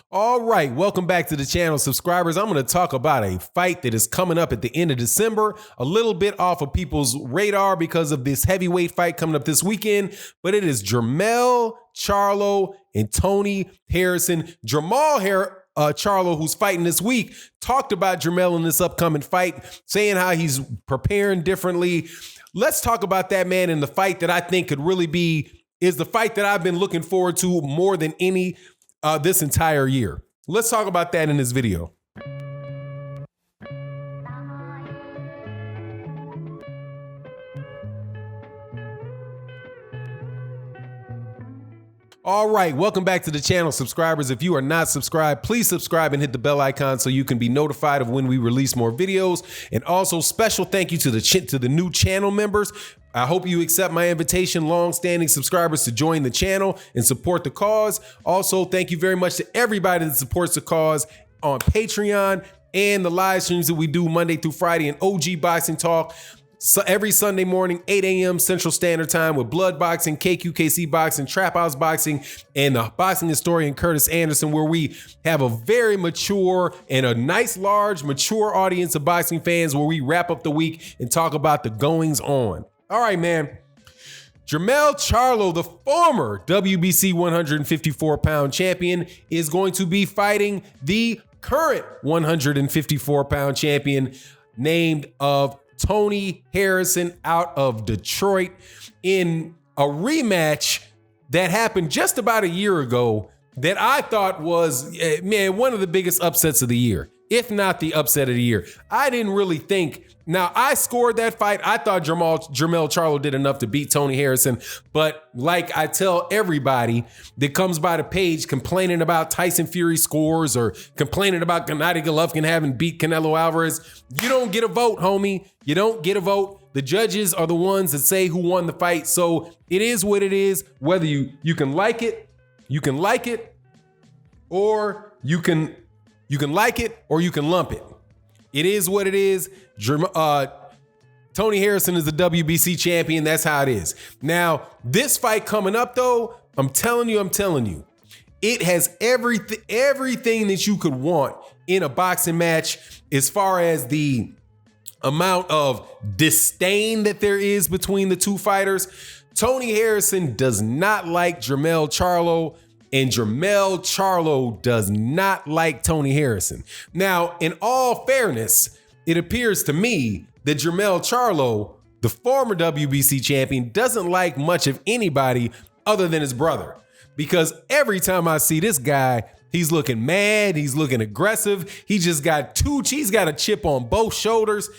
All right, welcome back to the channel, subscribers. I'm going to talk about a fight that is coming up at the end of December, a little bit off of people's radar because of this heavyweight fight coming up this weekend, but it is Jermell, Charlo, and Tony Harrison. Charlo, who's fighting this week, talked about Jermell in this upcoming fight, saying how he's preparing differently. Let's talk about that, man, and the fight that I think could really is the fight that I've been looking forward to more than any this entire year. Let's talk about that in this video. All right, welcome back to the channel, subscribers. If you are not subscribed, please subscribe and hit the bell icon so you can be notified of when we release more videos. And also, special thank you to the new channel members. I hope you accept my invitation, long-standing subscribers, to join the channel and support the cause. Also, thank you very much to everybody that supports the cause on Patreon and the live streams that we do Monday through Friday and OG Boxing Talk. So every Sunday morning, 8 a.m. Central Standard Time with Blood Boxing, KQKC Boxing, Trap House Boxing, and the boxing historian Curtis Anderson, where we have a very mature and a nice, large, mature audience of boxing fans where we wrap up the week and talk about the goings on. All right, man. Jermell Charlo, the former WBC 154-pound champion, is going to be fighting the current 154-pound champion named of Tony Harrison out of Detroit in a rematch that happened just about a year ago that I thought was, man, one of the biggest upsets of the year, if not the upset of the year. I didn't really think. Now, I scored that fight. I thought Jermell Charlo did enough to beat Tony Harrison. But like I tell everybody that comes by the page complaining about Tyson Fury scores or complaining about Gennady Golovkin having beat Canelo Alvarez, you don't get a vote, homie. You don't get a vote. The judges are the ones that say who won the fight. So it is what it is. Whether you can like it, or you can like it, or you can lump it. It is what it is. Tony Harrison is the WBC champion. That's how it is. Now, this fight coming up, though, I'm telling you, it has everything that you could want in a boxing match as far as the amount of disdain that there is between the two fighters. Tony Harrison does not like Jermell Charlo, and Jermell Charlo does not like Tony Harrison. Now, in all fairness, it appears to me that Jermell Charlo, the former WBC champion, doesn't like much of anybody other than his brother. Because every time I see this guy, he's looking mad, he's looking aggressive. He's got a chip on both shoulders.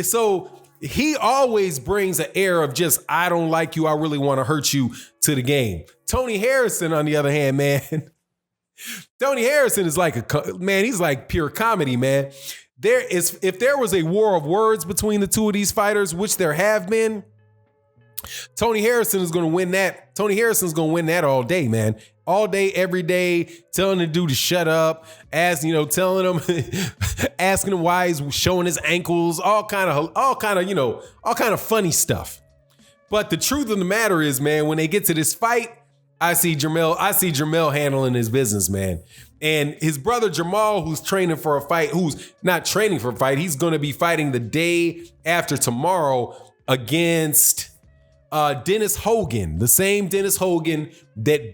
So he always brings an air of just, I don't like you, I really want to hurt you to the game. Tony Harrison, on the other hand, man, Tony Harrison is like he's like pure comedy, man. If there was a war of words between the two of these fighters, which there have been, Tony Harrison is going to win that. Tony Harrison's going to win that all day, man. All day, every day, telling the dude to shut up, asking him why he's showing his ankles, all kind of funny stuff. But the truth of the matter is, man, when they get to this fight, I see Jermell handling his business, man. And his brother Jermall, who's not training for a fight, he's going to be fighting the day after tomorrow against Dennis Hogan, the same Dennis Hogan that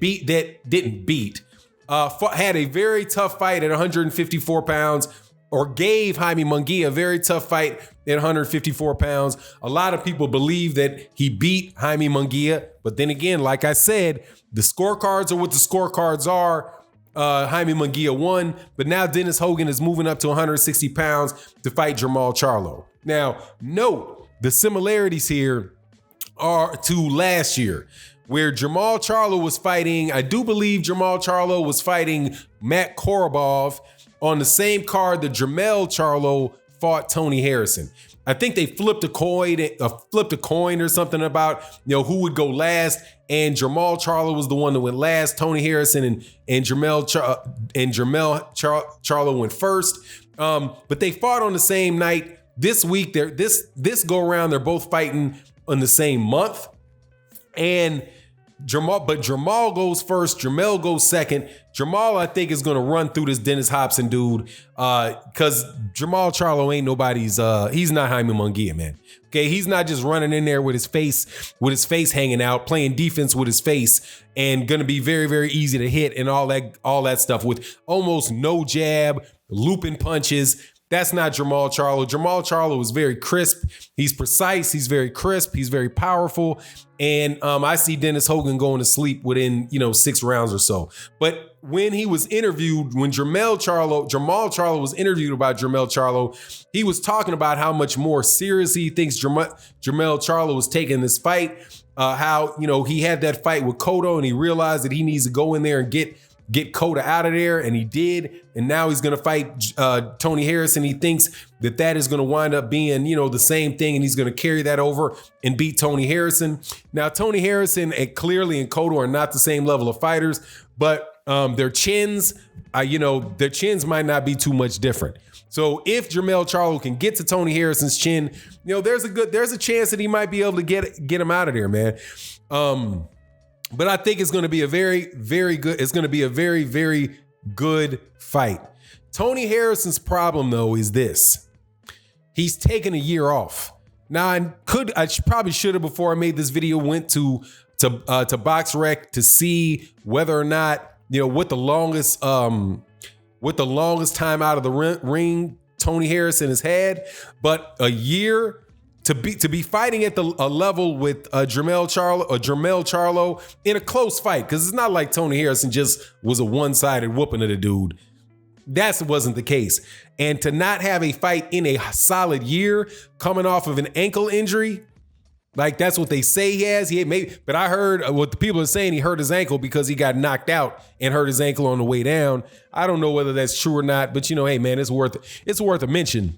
had a very tough fight at 154 pounds, or gave Jaime Munguia a very tough fight at 154 pounds. A lot of people believe that he beat Jaime Munguia, but then again, like I said, the scorecards are what the scorecards are. Jaime Munguia won, but now Dennis Hogan is moving up to 160 pounds to fight Jermall Charlo. Now, note the similarities here are to last year, where Jermall Charlo was fighting, I do believe Jermall Charlo was fighting Matt Korobov on the same card that Jermell Charlo fought Tony Harrison. I think they flipped a coin or something about, who would go last, and Jermall Charlo was the one that went last. Tony Harrison and Jermell Charlo went first. But they fought on the same night. This week, this go around, they're both fighting on the same month. And Jermall goes first. Jermell goes second. Jermall, I think, is going to run through this Dennis Hobson dude because Jermall Charlo ain't nobody's. He's not Jaime Munguia, man. Okay, he's not just running in there with his face hanging out, playing defense with his face, and going to be very, very easy to hit and all that stuff with almost no jab, looping punches. That's not Jermall Charlo. Jermall Charlo is very crisp. He's precise. He's very crisp. He's very powerful. And I see Dennis Hogan going to sleep within, 6 rounds or so. But when he was interviewed, when Jermall Charlo was interviewed about Jermell Charlo, he was talking about how much more seriously he thinks Jermell Charlo was taking this fight. How, he had that fight with Cotto and he realized that he needs to go in there and get Cotto out of there, and he did. And now he's going to fight Tony Harrison. He thinks that is going to wind up being, the same thing, and he's going to carry that over and beat Tony Harrison. Now, Tony Harrison and Cotto are not the same level of fighters, but their chins, their chins might not be too much different. So if Jermell Charlo can get to Tony Harrison's chin, there's a chance that he might be able to get him out of there, man. But I think it's going to be a very, very good fight. Tony Harrison's problem, though, is this. He's taken a year off. Now, I probably should have, before I made this video, went to BoxRec to see whether or not, what the longest time out of the ring Tony Harrison has had. But a year to be fighting at a level with Jermell Charlo in a close fight, because it's not like Tony Harrison just was a one-sided whooping of the dude. That wasn't the case. And to not have a fight in a solid year, coming off of an ankle injury, like that's what they say he has. But I heard what the people are saying. He hurt his ankle because he got knocked out and hurt his ankle on the way down. I don't know whether that's true or not, but hey man, it's worth a mention.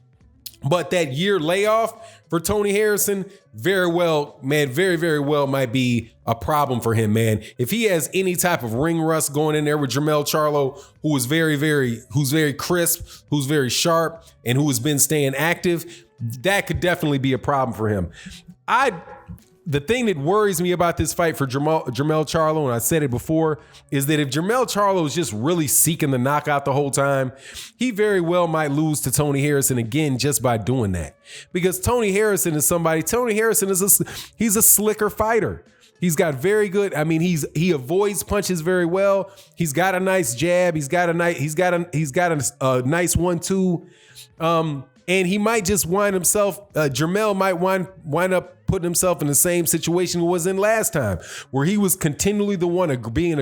But that year layoff for Tony Harrison, very well might be a problem for him, man. If he has any type of ring rust going in there with Jermell Charlo, who's very crisp, who's very sharp, and who has been staying active, that could definitely be a problem for him. The thing that worries me about this fight for Jermell Charlo, and I said it before, is that if Jermell Charlo is just really seeking the knockout the whole time, he very well might lose to Tony Harrison again just by doing that. Because Tony Harrison is he's a slicker fighter. He's got very good. I mean, he avoids punches very well. He's got a nice jab. He's got a nice 1-2. And he might just Jermell might wind up putting himself in the same situation he was in last time, where he was continually the one being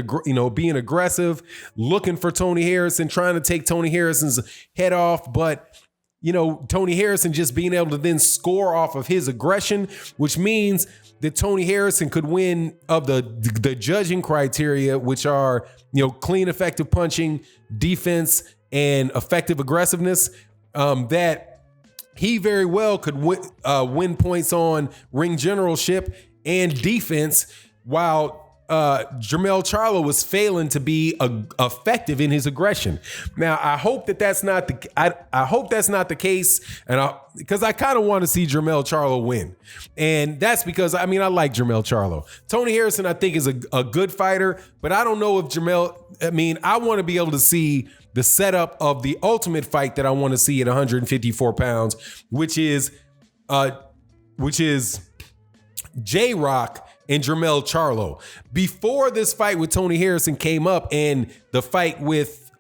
aggressive, looking for Tony Harrison, trying to take Tony Harrison's head off. But, Tony Harrison just being able to then score off of his aggression, which means that Tony Harrison could win of the judging criteria, which are, clean, effective punching, defense, and effective aggressiveness, that he very well could win points on ring generalship and defense, while Jermell Charlo was failing to be effective in his aggression. Now, I hope that's not the case, and because I kind of want to see Jermell Charlo win, and that's because I like Jermell Charlo. Tony Harrison, I think, is a good fighter, but I don't know if I want to be able to see the setup of the ultimate fight that I want to see at 154 pounds, which is J-Rock and Jermell Charlo. Before this fight with Tony Harrison came up, and the fight with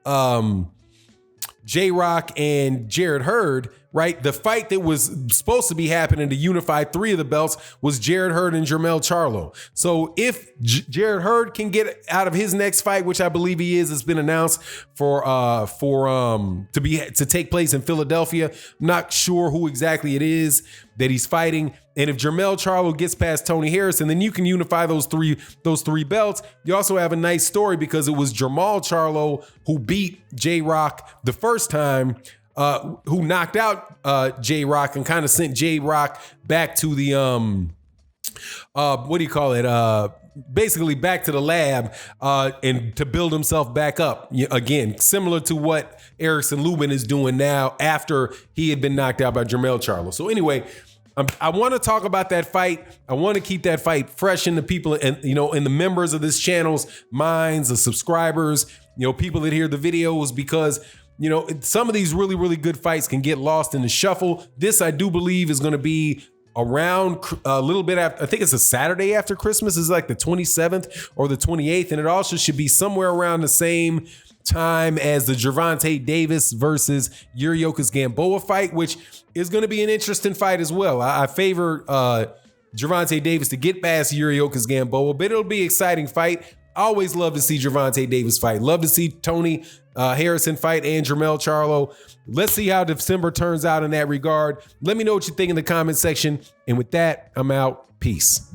J-Rock and Jarrett Hurd, right? The fight that was supposed to be happening to unify 3 of the belts was Jarrett Hurd and Jermell Charlo. So if Jarrett Hurd can get out of his next fight, which I believe he is, it's been announced to take place in Philadelphia. I'm not sure who exactly it is that he's fighting. And if Jermell Charlo gets past Tony Harrison, then you can unify those three belts. You also have a nice story because it was Jermall Charlo who beat J-Rock the first time, who knocked out J-Rock and kind of sent J-Rock back to the basically back to the lab and to build himself back up again, similar to what Erickson Lubin is doing now after he had been knocked out by Jermell Charlo. So anyway, I want to talk about that fight. I want to keep that fight fresh in the people and, in the members of this channel's minds, the subscribers, people that hear the videos, because, some of these really, really good fights can get lost in the shuffle. This, I do believe, is going to be around a little bit after, I think it's a Saturday after Christmas, is like the 27th or the 28th. And it also should be somewhere around the same time as the Gervonta Davis versus Yuriorkis Gamboa fight, which is going to be an interesting fight as well. I favor Gervonta Davis to get past Yuriorkis Gamboa, but it'll be an exciting fight. I always love to see Gervonta Davis fight. Love to see Tony Harrison fight and Jermell Charlo. Let's see how December turns out in that regard. Let me know what you think in the comment section. And with that, I'm out. Peace.